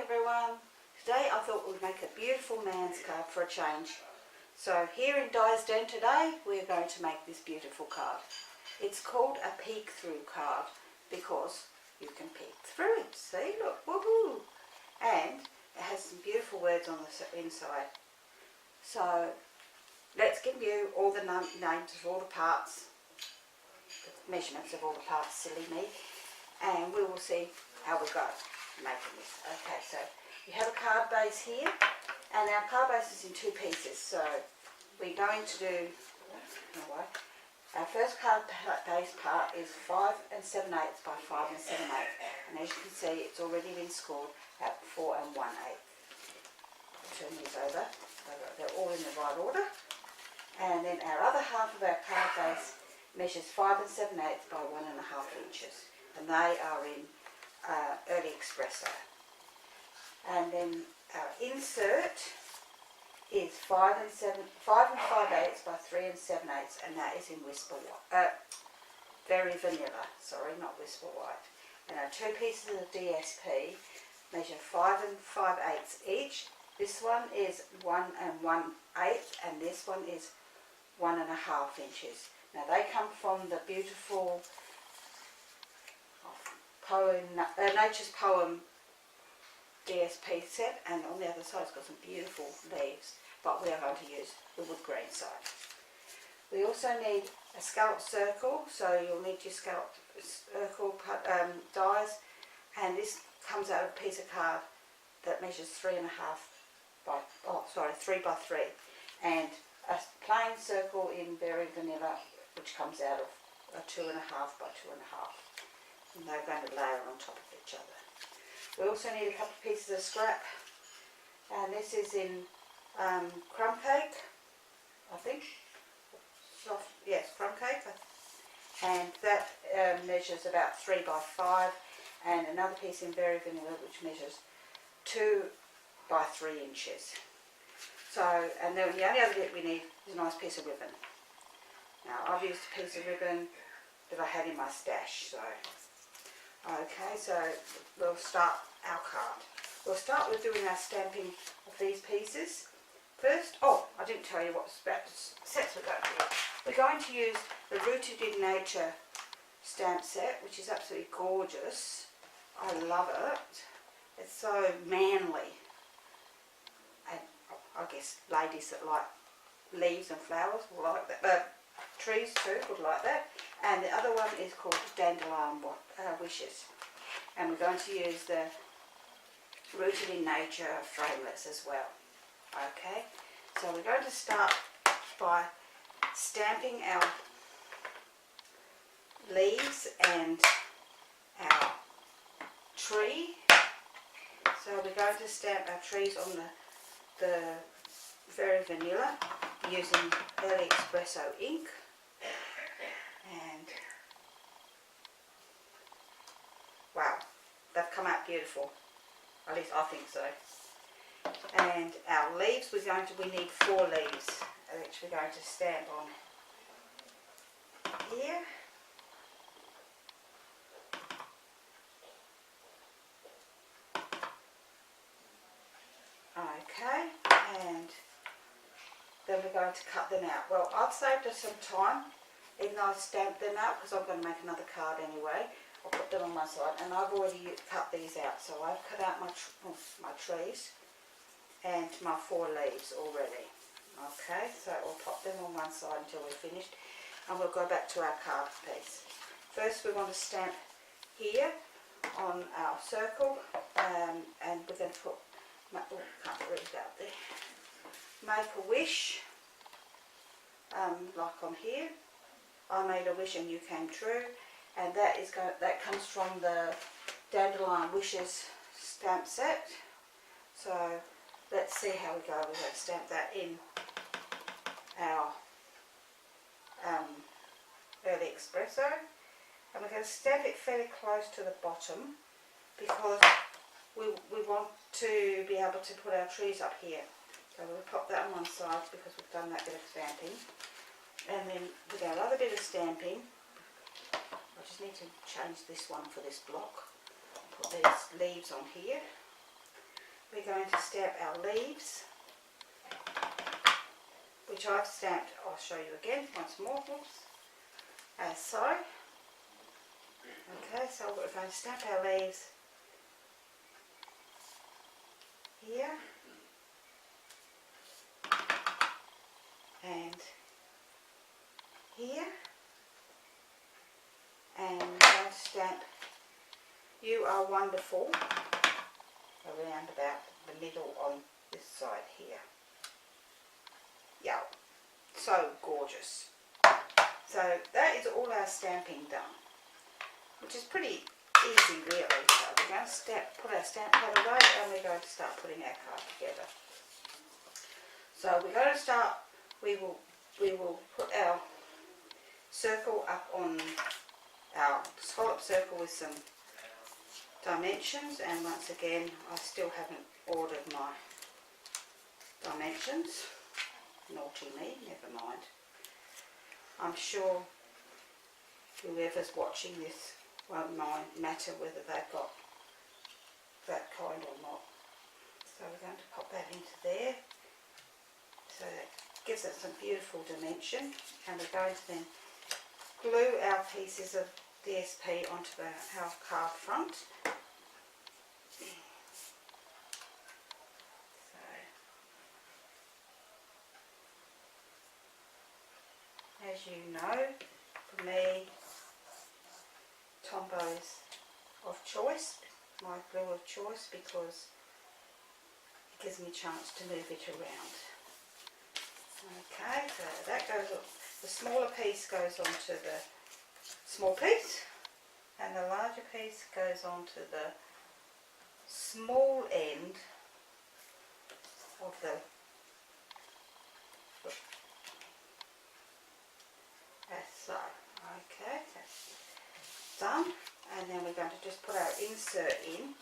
everyone. Today I thought we'd make a beautiful man's card for a change. So here in Di's Den today we're going to make this beautiful card. It's called a peek through card because you can peek through it. See, look, woohoo! And it has some beautiful words on the inside. So let's give you all the names of all the parts, the measurements of all the parts, silly me, and we will see how we go making this. Okay, so you have a card base here, and our card base is in two pieces. So we're going to do, our first card base part is 5 7/8 by 5 7/8, and as you can see it's already been scored at 4 1/8. I'll turn these over, they're all in the right order. And then our other half of our card base measures 5 7/8 by 1.5 inches, and they are in early espresso. And then our insert is 5 5/8 by 3 7/8, and that is in whisper white, very vanilla. Sorry, not whisper white. And our two pieces of DSP measure 5 5/8 each. This one is 1 1/8, and this one is 1.5 inches. Now they come from the beautiful poem, Nature's Poem DSP set, and on the other side it's got some beautiful leaves, but we are going to use the wood green side. We also need a scalloped circle, so you'll need your scalloped circle dies, and this comes out of a piece of card that measures 3 by 3, and a plain circle in berry vanilla, which comes out of a 2.5 by 2.5. And they're going to layer on top of each other. We also need a couple of pieces of scrap, and this is in crumb cake, I think. Soft, yes, crumb cake, and that measures about 3 by 5, and another piece in berry vanilla which measures 2 by 3 inches. So, and then the only other bit we need is a nice piece of ribbon. Now I've used a piece of ribbon that I had in my stash, so. Okay, so we'll start our card. We'll start with doing our stamping of these pieces. First, I didn't tell you what sets we're going to use. We're going to use the Rooted in Nature stamp set, which is absolutely gorgeous. I love it. It's so manly. And I guess ladies that like leaves and flowers will like that. Trees too would like that. And the other one is called Dandelion Wishes, and we're going to use the Rooted in Nature framelits as well. Okay, so we're going to start by stamping our leaves and our tree. So we're going to stamp our trees on the very vanilla using early espresso ink, and wow, they've come out beautiful, at least I think so. And our leaves, we need 4 leaves which we're going to stamp on here. Okay, and then we're going to cut them out. Well, I've saved us some time, even though I've stamped them out because I'm going to make another card anyway. I'll put them on my side, and I've already cut these out. So I've cut out my trees and my 4 leaves already. Okay, so we'll pop them on one side until we're finished, and we'll go back to our card piece. First we want to stamp here on our circle, and we're going to put, can't read it out there, make a wish, like on here. I made a wish and you came true, and that comes from the Dandelion Wishes stamp set. So let's see how we go. We're going to stamp that in our early espresso, and we're going to stamp it fairly close to the bottom because we want to be able to put our trees up here. So we'll pop that on one side because we've done that bit of stamping. And then with our other bit of stamping, I just need to change this one for this block. Put these leaves on here. we're going to stamp our leaves, which I've stamped. I'll show you again once more. Oops. As so. Okay, so we're going to stamp our leaves here and here, and we're going to stamp "You Are Wonderful" around about the middle on this side here. Yeah, so gorgeous. So that is all our stamping done, which is pretty easy really. So we're going to put our stamp pad away and we're going to start putting our card together. So we're going to start, we will put our circle up on our scallop circle with some dimensions, and once again I still haven't ordered my dimensions. Naughty me, never mind. I'm sure whoever's watching this won't matter whether they've got that kind or not. So we're going to pop that into there, so that gives it some beautiful dimension, and we're going to then glue our pieces of DSP onto our card front. As you know, for me, Tombo's of choice, my glue of choice, because it gives me a chance to move it around. Okay, so that goes on, the smaller piece goes onto the small piece, and the larger piece goes onto the small end of the so. Okay, that's done, and then we're going to just put our insert in.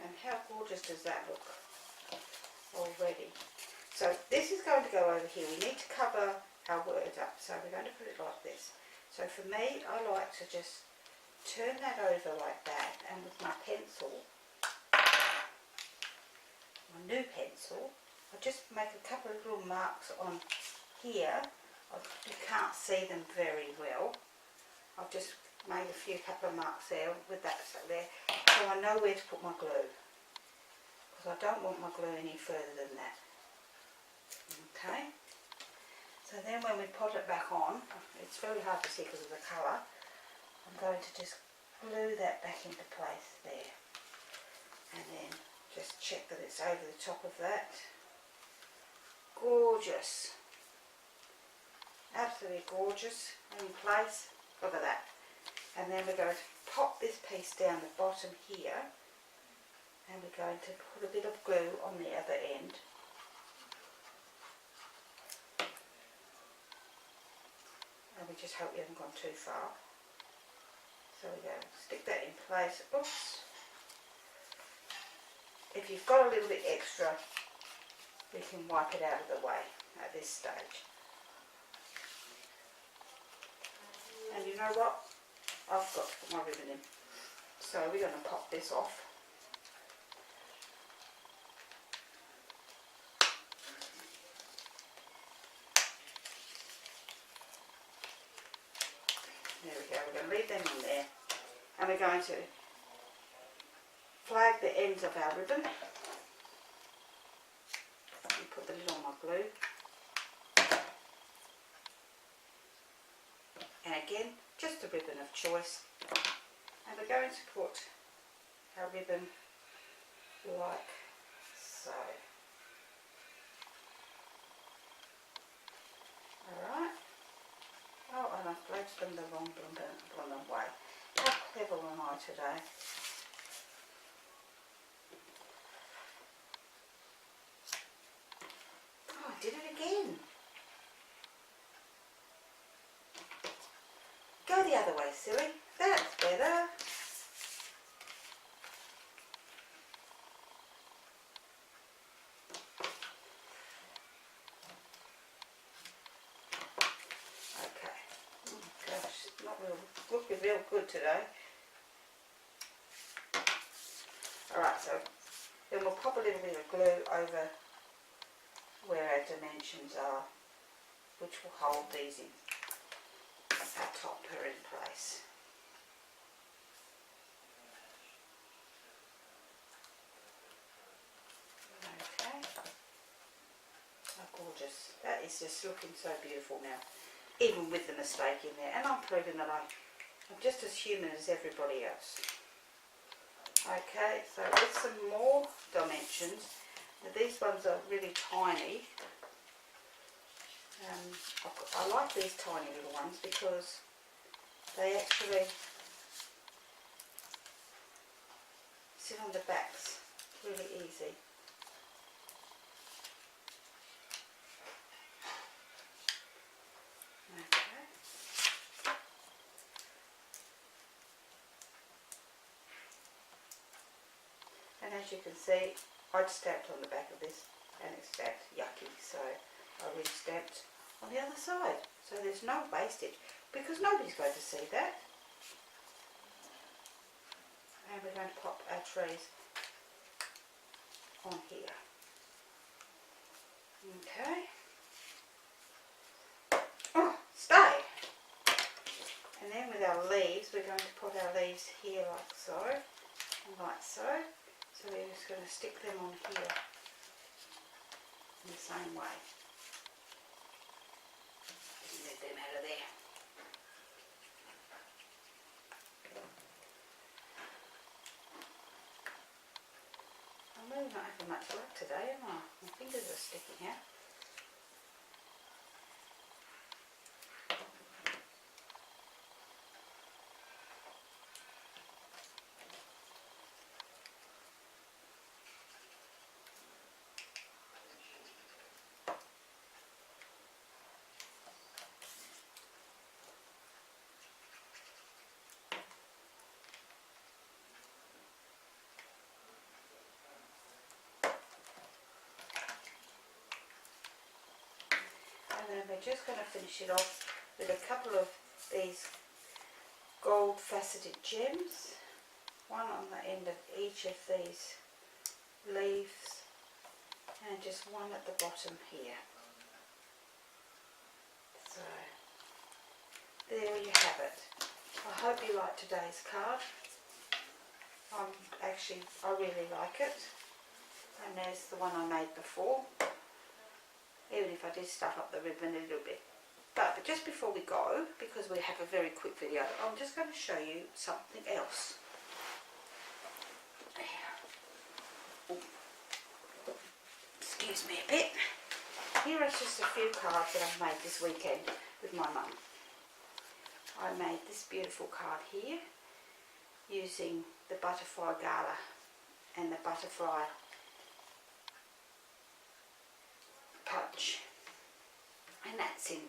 And how gorgeous does that look already? So this is going to go over here. We need to cover our word up, so we're going to put it like this. So for me, I like to just turn that over like that, and with my pencil, my new pencil, I just make a couple of little marks on here. You can't see them very well. I've just made a couple of marks there with that there, so I know where to put my glue, because I don't want my glue any further than that. Okay. So then when we put it back on, it's very hard to see because of the colour, I'm going to just glue that back into place there. And then just check that it's over the top of that. Gorgeous. Absolutely gorgeous in place. Look at that. And then we're going to pop this piece down the bottom here, and we're going to put a bit of glue on the other end. And we just hope we haven't gone too far. So we go, stick that in place. Oops. If you've got a little bit extra, we can wipe it out of the way at this stage. And you know what? I've got to put my ribbon in. So we're going to pop this off. There we go, we're going to leave them in there, and we're going to flag the ends of our ribbon. And put the lid on my glue. And again, just a ribbon of choice. And we're going to put our ribbon like so. Alright. Oh, and I've placed them the wrong way. How clever am I today? Oh, I did it again. Go the other way, silly. That's better. looking real good today. Alright, so then we'll pop a little bit of glue over where our dimensions are, which will hold these in our topper in place. Okay. Oh, gorgeous. That is just looking so beautiful now, even with the mistake in there. And I'm proving that I'm just as human as everybody else. Okay, so with some more dimensions. Now these ones are really tiny. I like these tiny little ones because they actually sit on the backs really easy. And as you can see, I'd stamped on the back of this and it's stamped yucky, so I re-stamped on the other side. So there's no wastage because nobody's going to see that. And we're going to pop our trees on here. Okay. Oh, stay! And then with our leaves, we're going to put our leaves here like so, and like so. So we're just going to stick them on here in the same way. Just get them out of there. I'm really not having much luck today, am I? My fingers are sticking out. And then we're just going to finish it off with a couple of these gold faceted gems, one on the end of each of these leaves and just one at the bottom here. So there you have it. I hope you like today's card. I really like it. And there's the one I made before, even if I did stuff up the ribbon a little bit. But just before we go, because we have a very quick video, I'm just going to show you something else. Excuse me a bit. Here are just a few cards that I've made this weekend with my mum. I made this beautiful card here using the butterfly gala and the butterfly punch, and that's in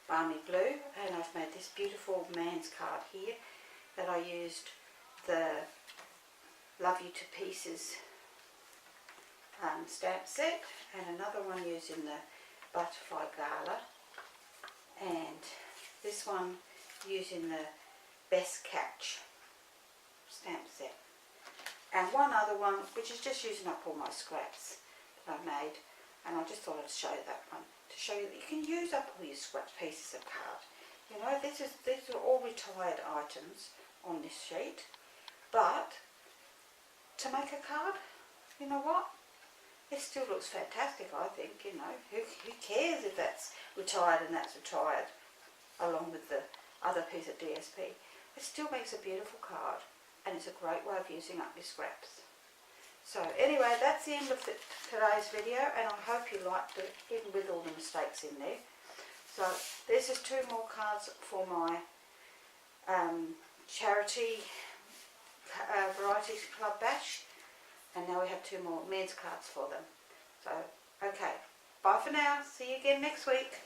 balmy blue. And I've made this beautiful man's card here that I used the Love You to Pieces stamp set, and another one using the butterfly gala, and this one using the Best Catch stamp set, and one other one which is just using up all my scraps that I made. And I just thought I'd show you that one to show you that you can use up all your scrap pieces of card. You know, these are all retired items on this sheet, but to make a card, you know what? It still looks fantastic, I think. You know, who cares if that's retired and that's retired, along with the other piece of DSP. It still makes a beautiful card, and it's a great way of using up your scraps. So anyway, that's the end of today's video, and I hope you liked it, even with all the mistakes in there. So there's just two more cards for my charity Variety Club Bash, and now we have two more men's cards for them. So, okay, bye for now. See you again next week.